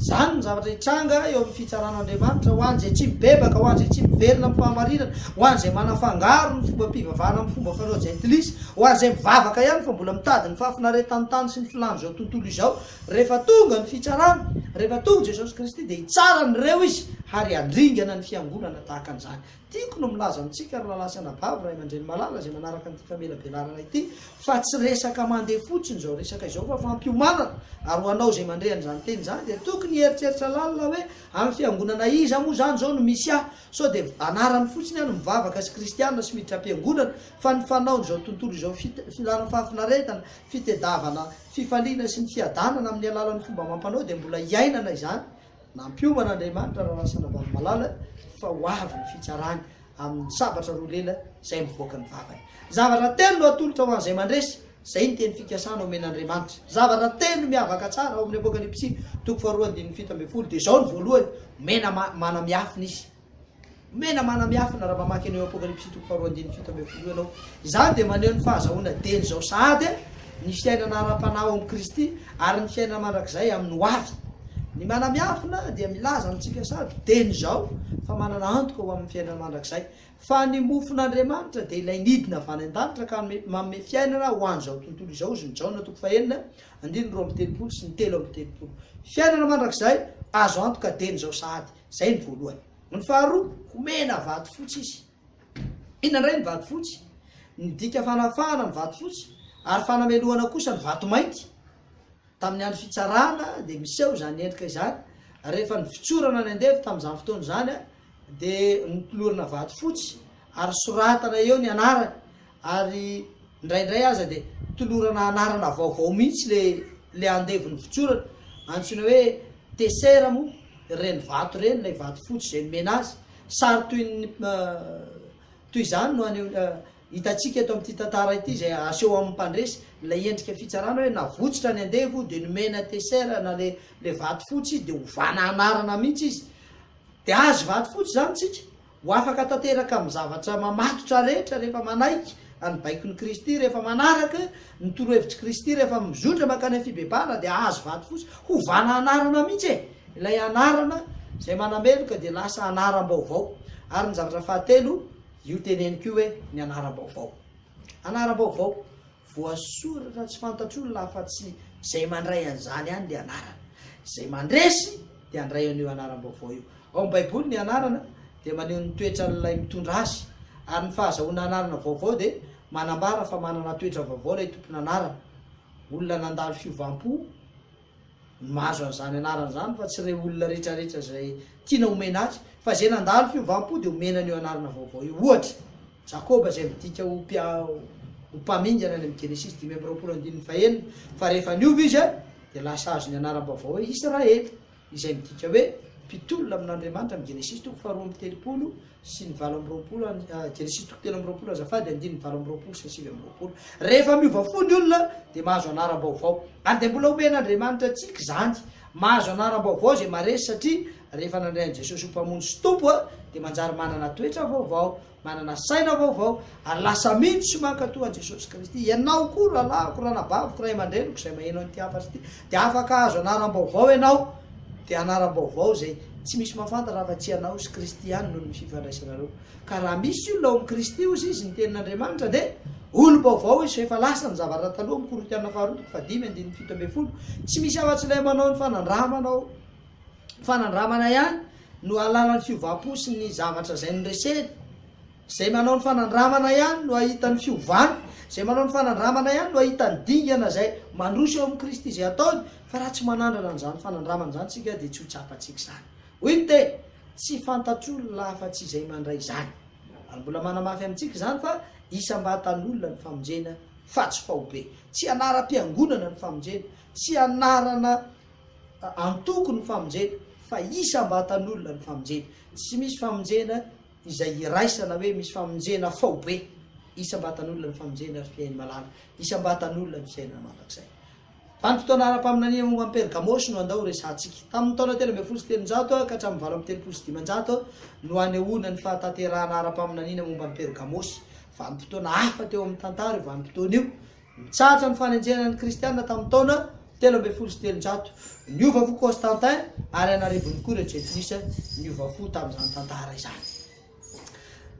zany ny zavatra hitranga eo amin'ny fitsaran'Andriamanitra ho an'izay tsy mibebaka ho an'izay tsy miverina amin'ny fahamarinana ho an'izay manafangaro ny fomba mpivavahana amin'ny fomba fanao Jentilisa ho an'izay mivavaka ihany fa mbola mitady ny fahafinaretan'ny tany sy ny filany izao tontolo izao rehefa tonga ny fitsarana rehefa tonga Jesosy Kristy dia hitsara nyreo izy ary andringana ny fiangonana tahaka an'izany tiako no milaza amintsika raha lasana bavy ray aman-dreny malala izay manaraka ny famelabelarana ity fa tsy resaka mandeha fotsiny zao resaka izao fa fampiomanana ary ho anao izay mandre an'izany teny zany dia tokony heritreritra lalina hoe amin'ny fiangonana iza moa zany zao no misy ahy so dia anarany fotsiny any mivavaka sy kristianina sy miditra am-piangonana fa ny fanaon'izao tontolo izao filana fahafinaretana fitedavana fifaliana sy ny fiadanana amin'ny alalan'ny fomba mampanao dia mbola hiainana izany nampioman'Andriamanitra raha lasana bavy malala fa ho avy ny fitsarany amin'ny sabatra roa lela izay mivoaka ny vavany zavatra telo no atolotra ho an'izay mandresy zay ny teny fikasana omen'Andriamanitra zavatra telo miavaka tsara ao amin'ny Apokalipsy toko faharoa andiny 7:10 dia zao ny voalohany mena manamiafina izy mena manamiafina raha mamaky an'eo Apokalipsy toko faharoa andiny 7:10 ianao izany dia maneho ny fahazahoana deny zao sahady ny fiainana ara-panahy ao amin'ny Kristy ary ny fiainana mandrakizay amin'ny ho avy ny manamiafina dia milaza amitsika sady teny zao fa manana antoka ho amin'ny fiainana mandrakizay fa ny mofon'Andriamanitra dia ilay nidina avy any an-danitra ka manome fiainana ho an'izao tontolo izao izy ny Jaona 4:9 sy ny 3:30 fiainana mandrakizay azo antoka teny zao sady zay ny voalohany. Ny faharoa homena vato fotsy izy. Inona indray ny vato fotsy? Ny dika fanafahana ny vato fotsy ary fanameloana kosa ny vato mainty. Tamin'ny andro fitsarana dia miseho zany endrika izany rehefa ny fitsorana ny andevy tamin'izany fotoana zany dia nitolorana vato fotsy ary soratana eo ny anarany ary indraindray aza dia tolorana anarana vaovao mihitsy le andevy ny fitsorana antsoina hoe tesera moa reny vato reny ilay vato fotsy zay nomena azy sary toy izany no hitatsika eto amin'ity tantara ity zay aseho amin'ny mpandresy ilay endrika fitsarana hoe navotsitra ny andevo dia nomena tesera na le vato fotsy dia hovana anarana mihitsy izy dia azo vato fotsy zany tsika ho afaka tanteraka amin'ny zavatra mamatotra rehetra rehefa manaiky any baikon'ny Kristy rehefa manaraka ny torohevitry Kristy rehefa mizondra makany amin'ny fibebahana dia azo vato fotsy hovana anarana mihitsy ilay anarana zay manameloka dia lasa anaram-baovao. Ary ny zavatra fahatelo io teneniko io hoe ny anaram-baovao. Anaram-baovao voasoratra tsy fantatr'olona afa-tsy zay mandray an'izany ihany le anarana zay mandresy dia andray an'io anaram-baovao io. Ao amin'ny baiboly ny anarana dia maneho ny toetran'ilay mitondra azy ary ny fahazahoana anarana vaovao dia manambara fa manana toetra vaovao ilay tompony anarana. Olona nandalo fiovampo mahazo an'izany anarana zany fa tsy re olona rehetrarehetra zay tiana homena azy fa zay nandalo fiovampo dia homena an'io anarana vaovao io. Ohatra Jakoba zay midika ho mpamingana any amin'ny Genesis 5:21 fa rehefa niova izy dia lasa azo ny anaram-baovao hoe Israely izay midika hoe mpitolona amin'Andriamanitra amin'ny Genesis 2:30 sy ny 7:20 Genesis 3:30 azafady 5:20 sy 7:20 rehefa miova fo ny olona dia mahazo anaram-baovao ary dia mbola omen'Andriamanitra tsika zany mahazo anaram-baovao zay maresy satria rehefa nandray an'i Jesosy ho mpamono sy tompo dia manjary manana toetra vaovao manana saina vaovao ary lasa mino sy mankatoa an'i Jesosy Kristy. Ianao koa rahalahyko ranabaviko ray aman-dreniko izay maheno an'ity afa-tsy ity dia afaka azo anaram-baovao ianao dia anaram-baovao zay tsy misy mafantatra raha fa tsy ianao sy Kristy ihany noho ny fifandraisanareo. Ka raha misy olona ao amin'ny Kristy ozy izy ny tenin'Andriamanitra dia olo-baovao izy efa lasa ny zavatra taloha amin'ny Korintiana 5:7 tsy misy afa-tsy ilay manao ny fanandramana ihany no alala ny fiovampo sy ny zavatra zay noreseny. Zay manao ny fanandramana ihany no ahitany fiovany zay manao ny fanandramana ihany no ahitany dingana zay mandroso eo amin'ny Kristy izay ataony fa raha tsy manandrana an'izany fanandramana zany tsika dia tsy ho tsapatsika zany. Hoy te tsy fantatr'olona afa-tsy izay mandray zany ary mbola manamafy amintsika zany fa isam-batan'olona ny famonjena fa tsy fahobe tsy anaram-piangonana ny famonjena tsy anarana antoko ny famonjena fa isam-batan'olona ny famonjena tsy misy famonjena izay iraisana hoe misy famonjena fahobe isam-batan'olona ny famonjena fiainy malala isam-batan'olona ny fiainana mandrakizay. Vanim-potoana ara-paminaniana momba ny Pergamosy no andao resantsika tamin'ny taona 13:9 ka hatramin'ny 7:9 no anehoana ny fahatanterahana ara-paminaniana momba ny Pergamosy. Vanim-potoana hafa teo amin'ny tantara io vanim-potoana io nitsahatra ny fanenjenan'ny kristianina tamin'ny taona 13:9 niova fo Constantin ary anarivony koa Rejentilisa niova fo tamin'izany tantara izany.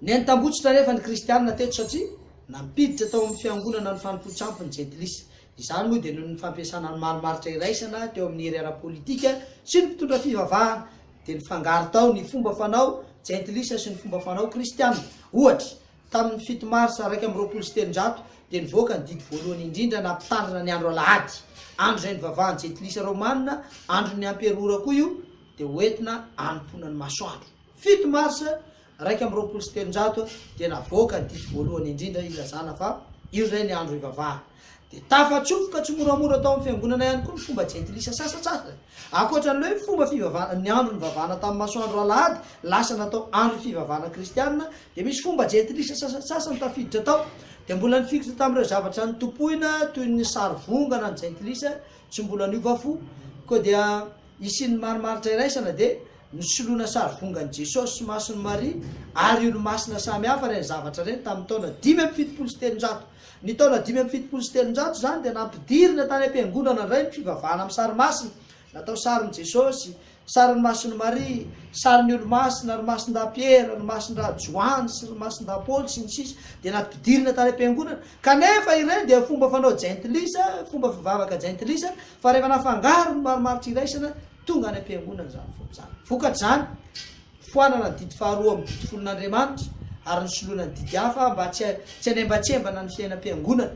Ny tambotsitra rehefa ny kristianina teto satria nampiditra tao amin'ny fiangonana ny fanimpotsampy ny Jentilisa. Izany moa dia noho ny fampiasana ny marimaritra iraisana teo amin'ny hery ara-politika sy ny mpitondra fivavahana dia nifangaro tao ny fomba fanao Jentilisa sy ny fomba fanao kristianina. Ohatra tamin'ny 7 Marsa 1:7 dia nivoaka ny didy voalohany indrindra nampitandrina ny andro alahady andro zay nivavahan'ny Jentilisa Romanina andro ny amperora koa io dia hoentina anompoana ny masoandro. 7 Marsa 1:7 dia navoaka ny didy voalohany indrindra ilazana fa io zay ny andro ivavahana. Dia tafatsofoka tsy moramora tao amin'ny fiangonana ihany koa ny fomba Jentilisa sasasasa ankoatran'ilay hoe fomba fivavahana ny andro nivavahana tamin'ny masoandro alahady lasa natao andro fivavahana kristianina dia misy fomba Jentilisa sasasasa nitafiditra tao dia mbola nifikitra tamin'ireo zavatra nytompoina toy ny sary vongana ny Jentilisa tsy mbola niova fo koa dia isian'ny marimaritra iraisana dia nisoloana sary vongan'i Jesosy sy mason'i Maria ary olo-masina samy hafa reny zavatra reny tamin'ny taona 5:7 ny taona 5:7 zany dia nampidirina tany am-piangonana indray ny fivavahana amin'ny sary masina natao sarin'i Jesosy, sarin'ny mason'i Maria, sarin'ny olo-masina, ry masin-da Pierre, ry masin-da Joany sy ry masin-da Paul sy ny sisa dia nampidirina tany am-piangonana. Kanefa ireny dia fomba fanao jentilisa, fomba fivavaka jentilisa, fa rehefa nafangaro ny maromaro tsiraisana tonga any am-piangonana zany zany. Vokatr' zany foanana ny didy faharoa amin'ny didy folon'Andriamanitra ary ny soloana ny didy hafa mba tsy hanembatsembana ny fiainam-piangonana.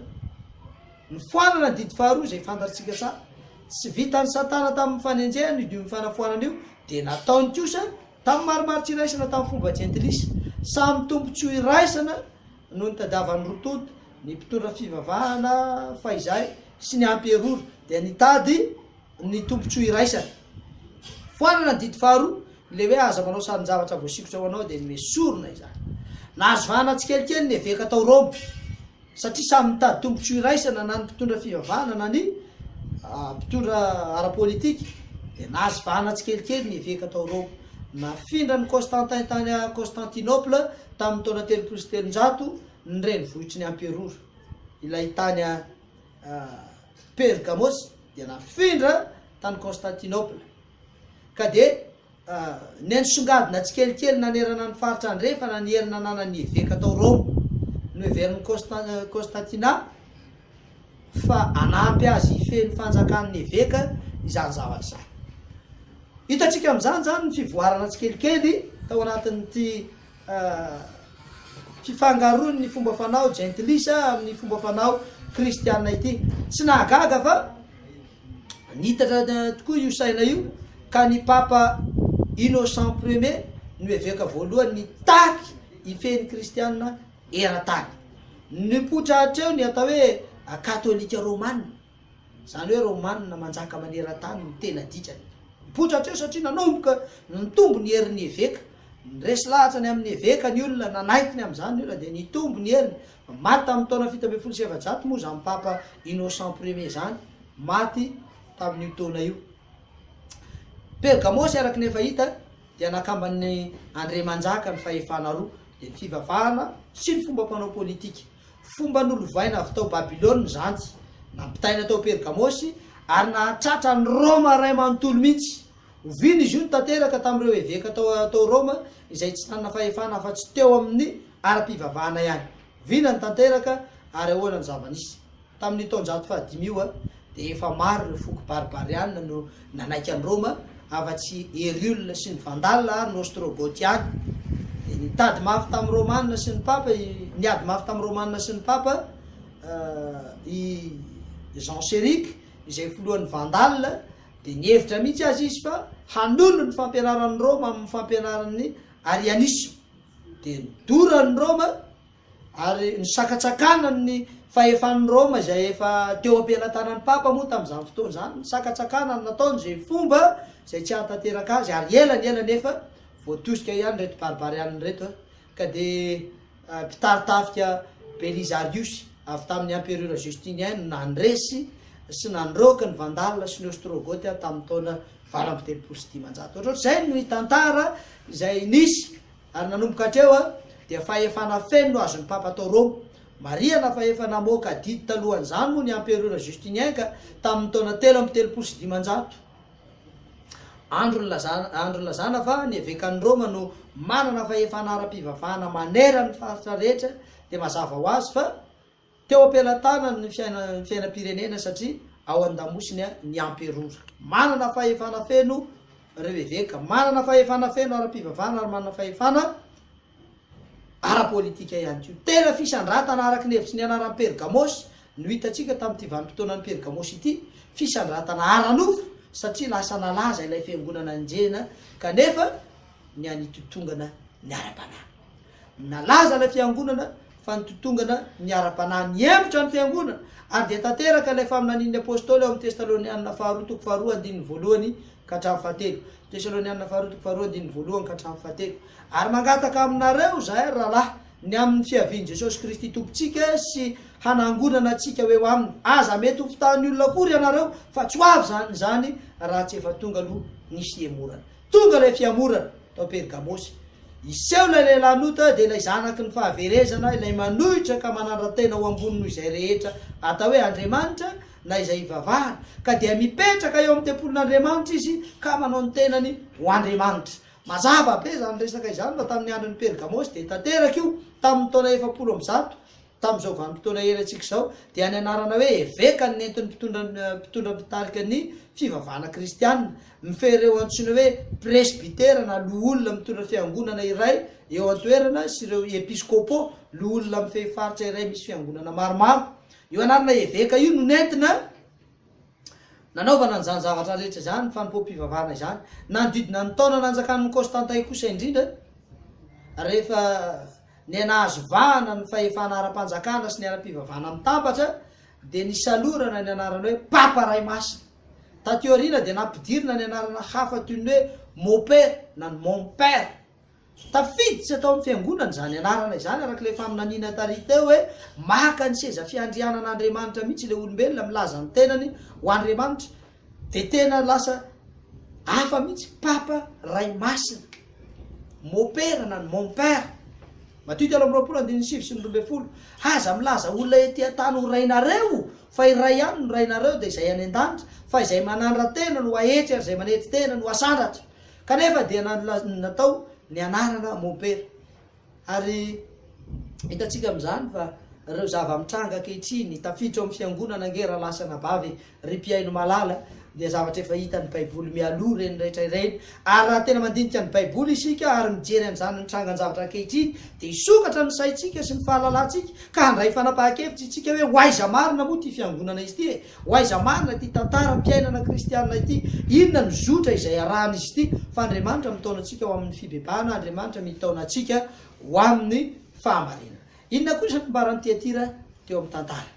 Ny foanana ny didy faharoa izay fantatsika tsara, tsy vitan'ny Satana tamin'ny fanenjehany io fanafoanana io dia nataony kosa tamin'ny maromaro tsiraisana tamin'ny fomba jentilisa. Samy tombontsoa iraisana no nitadiavan'ny rototo, ny mpitondra fivavahana faizay sy ny ampy-herory dia nitady ny tombontsoa iraisana. Foanana ny didy faharoa le hoe aza manao sarin-javatra voasikotra ho anao dia mesorona izany. Nahazo vahana tsikelikely ny eveka tao Roma satria samy mitady tombontsoa iraisana na ny mpitondra fivavahana na ny mpitondra ara-politika dia nahazo vahana tsikelikely ny eveka tao Roma. Nafindra ny Constantin tany a Constantinople tamin'ny taona 300 ny renivohitry ny ampy-herory ilay tany a Pergamos dia nafindra tany Constantinople. Ka dia ny nisongadina tsikelikely nanerana ny faritra andrefa na nierina nanany eveka tao Roma no heverin'ny Constantina fa anampy azy ifeny fanjakan'ny eveka izany zavatra izany. Hitatsika amin'izany zany ny fivoarana tsikelikely tao anatin'ity fifangaroany ny fomba fanao jentilisa amin'ny fomba fanao kristianina ity. Tsy nahagaga fa nihitatra tokoa io saina io ka ny Papa Innocent Ier no eveka voalohany nitaky ifeny kristianina eran-tany. Nipotra hatreo ny atao hoe katolika romana, zany hoe romana manjaka maneran-tany ny tena dikany. Nipotra hatreo satria nanomboka nitombo ny herin'ny eveka, resy lahatra ny amin'ny eveka ny olona, nanaikiny amin'izany olona dia nitombo ny heriny. Maty tamin'ny taona 700 moa zany Papa Innocent Ier zany, maty tamin'io taona io. Pergamos araky ny efa hita dia nakamban'ny André Manjaka ny fahefana roa dia ny fivavahana sy ny fomba mpanao politika. Fomba nolovaina avy tao Babilôna zany nampitaina tao Pergamos ary nahatratra ny Roma ray manontolo mihitsy. Oviny izy io tanteraka tamin'ireo eveka tao Roma izay tsy nanana fahefana fa tsy teo amin'ny ara-pivavahana ihany. Ovina ny tanteraka ary ahoana ny zava-nisy. Tamin'ny taonjato fahadimy io dia efa maro ireo foko barbariana no nanaiky an'i Roma afa-tsy Eriol sy ny Vandale ary ny Ostrogotiany. Nitady mafy tamin'ny Romanina sy ny Papa, niady mafy tamin'ny Romanina sy ny Papa i Jean Chéric izay foloan'ny Vandale dia nihevitra mihitsy azy izy fa hanono ny fampianaran'ny Roma amin'ny fampianaran'ny arianisme. Dia nidorany Roma ary nisakatsakana ny fahefan'ny Roma izay efa teo am-pelantanan'ny Papa moa tamin'izany fotoana zany. Nisakatsakana nataony izay fomba izay tsy ahatanteraka azy ary ela nefa voatosika ihany reto barbarianina reto. Ka dia mpitaritafika Belisarius avy tamin'ny Empereur Justinien nandresy sy nandroaka ny Vandale sy ny Ostrogoty tamin'ny taona 430. Ohatr'izay ny tantara izay nisy ary nanomboka hatreo dia fahefana feno no azon'ny Papa tao Roma. Maria na fahefana moka didy talohan'izany moa ny Empereur Justinien ka tamin'ny taona 335. Andro ny lazana fa ny evekan'ny Roma no manana fahefana ara-pivavahana manera ny faritra rehetra dia mazava ho azy fa teo am-pelantana ny fiainam-pirenena satria ao an-damosiny ny Empereur. Manana fahefana feno ireo eveka, manana fahefana feno ara-pivavahana ary manana fahefana ara-politika ihany koa. Tena fisandratana araky ny hevitry ny anaran'ny Pergamos no hitatsika tamin'ity vanim-potoanan'ny Pergamos ity, fisandratana ara-nofo satria lasa nalaza ilay fiangonana anjena kanefa ny anitotongana ny ara-panahy. Nalaza ilay fiangonana fa nitotongana ny ara-panahy, niembotra ny fiangonana ary dia tanteraka ilay faminanin'ny apôstôly ao amin'ny Tesalonianina faharoa toko faharoa andininy voalohany ka hatramin'ny fahatelo. Tesalonianina faharoa toko faharoa andininy voalohany ka hatramin'ny fahatelo. Ary mangataka aminareo zahay rahalahy ny amin'ny fiavian'i Jesosy Kristy tompontsika sy hanangonana antsika hoe aminy. Aza mety ho fitahan'ny olona akory ianareo fa tsy ho avy zany raha tsy efa tonga aloha nisy fiamorana. Tonga ilay fiamorana tao Pergamos. Iseho ilay lehilahinota dia ilay zanaky ny fahaverezana ilay manohitra ka manandrantena ho ambony noho izay rehetra atao hoe Andriamanitra na izay ivavahana ka dia mipetraka eo amin'ny tempolin'Andriamanitra izy ka manao ny tenany ho Andriamanitra. Mazava be zany resaka izany fa tamin'ny andron'ny Pergamosy de tanteraka io tamin'ny taona 700 tamin'izao vanim-potoana erantsika izao dia ny anarana hoe eveka ny nentin'ny mpitondra mitarika ny fivavahana kristianina, mifereo antsoina hoe presbytera na loholona mitondra fiangonana iray eo an-toerana sy ireo episkopô loholona amin'ny fehifaritra iray misy fiangonana maromaro. Io anarana eveka io no nentina nanaovana an'izany zavatra rehetra zany fanompoam-pivavahana izany. Nanodidina ny taona nanjakan'ny Constantin kosa indrindra rehefa ny nahazo vahana ny fahefana ara-panjakana sy ny ara-pivavahana mitambatra dia nisalorana ny anarana hoe Papa Ray Masina. Taty aoriana dia nampidirina ny anarana hafa toy ny hoe mon père na ny mon père. Tafiditra tao amin'ny fiangonana zany anarana izany arak'ilay faminaniana tary teo hoe maka ny seza fiandrianan'Andriamanitra mihitsy ilay olombelona milaza ny tenany ho Andriamanitra dia tena lasa hafa mihitsy Papa Ray Masina, mon père na ny mon père. Matio 7:27 sy 12 haza milaza olona ety an-tany ho rainareo fa iray ihany no rainareo dia izay any an-danitra fa izay manandra tena no ahetry ary izay manety tena no asandratra. Kanefa dia natao ny anarana mon père. Ary hitantsika amin'izany fa ireo zava-mitranga ankehitriny tafiditra ao amin'ny fiangonana ngera lasa nabavy ry mpiaino malala dia zavatra efa hitan'ny Baiboly mialoha reny rehetra ireny. Ary raha tena mandinika ny Baiboly isika ary mijery an'izany mitrangan'ny zavatra ankehitriny dia hisokatra ny saintsika sy ny fahalalantsika ka handray fanapahan-kevitra isika hoe ho aiza marina moa ty fiangonana izy ty, ho aiza marina ty tantara mpiainana kristianina ity, inona ny zotra izay arahana izy ity. Fa Andriamanitra mitaona antsika ho amin'ny fibebahana, Andriamanitra mitaona antsika ho amin'ny fahamarinana. Inona kosa fombarany Tiatira teo amin'ny tantara.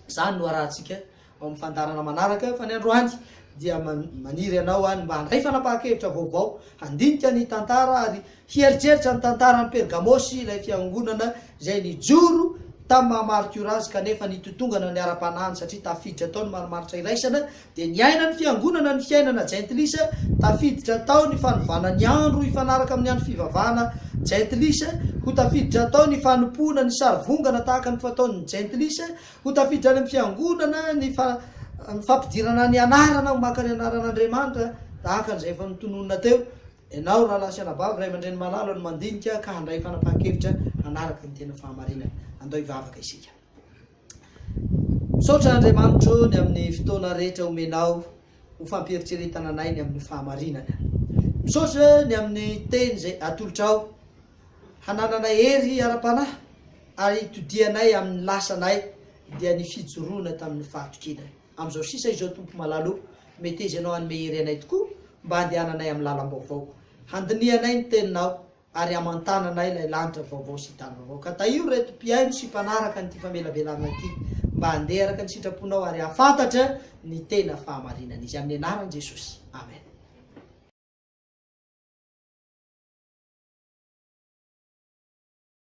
Zany no arahantsika ao amin'ny fandarana manaraka fa ny androany dia maniry ianao any mba handray fanapahan-kevitra vaovao, handinika ny tantara ary hieritreritra ny tantaran'ny Pergamosy ilay fiangonana izay nijoro tamin'ny mahamarika azy kanefa nitotongana ny ara-panahiny satria tafiditra tao ny marimaritra iraisana dia niaina ny fiangonana ny fiainana gentilisa, tafiditra tao ny fanovana ny andro ifanaraka amin'ny andro fivavahana gentilisa, ho tafiditra tao ny fanompona ny sarivongana tahaka ny fataon'ny gentilisa, ho tafiditra any amin'ny fiangonana ny fampidirana ny anarana ho maka ny anaran'Andriamanitra tahaka n'izay efa nitononona teo. Ianao raha lasa anabavy ray aman-dreny malala no mandinika ka handray fanapahan-kevitra anaraka ny tena fahamarinana. Andao hivavaka isika. Misaotra Andriamanitra ny amin'ny fotoana rehetra omenao ho fampieritsiretana anay ny amin'ny fahamarinana. Misaotra ny amin'ny teny izay atolotra ao hanananay hery ara-panahy ary hitodianay amin'ny lasanay dia ny fijoroana tamin'ny fahatokina. Amin'izao sisa izao tompo malalo mety izy ianao hanome hery anay tokoa mba handehananay amin'ny lalam-baovao, handinianay ny teninao ary amantananay ilay lanitra vaovao sy tany vaovao. Ka tahio reto mpiaino sy mpanaraka nyty famelabelanana ity mba handeha araka ny sitraponao ary hafantatra ny tena fahamarinana izy amin'ny anaran'i Jesosy. Amen.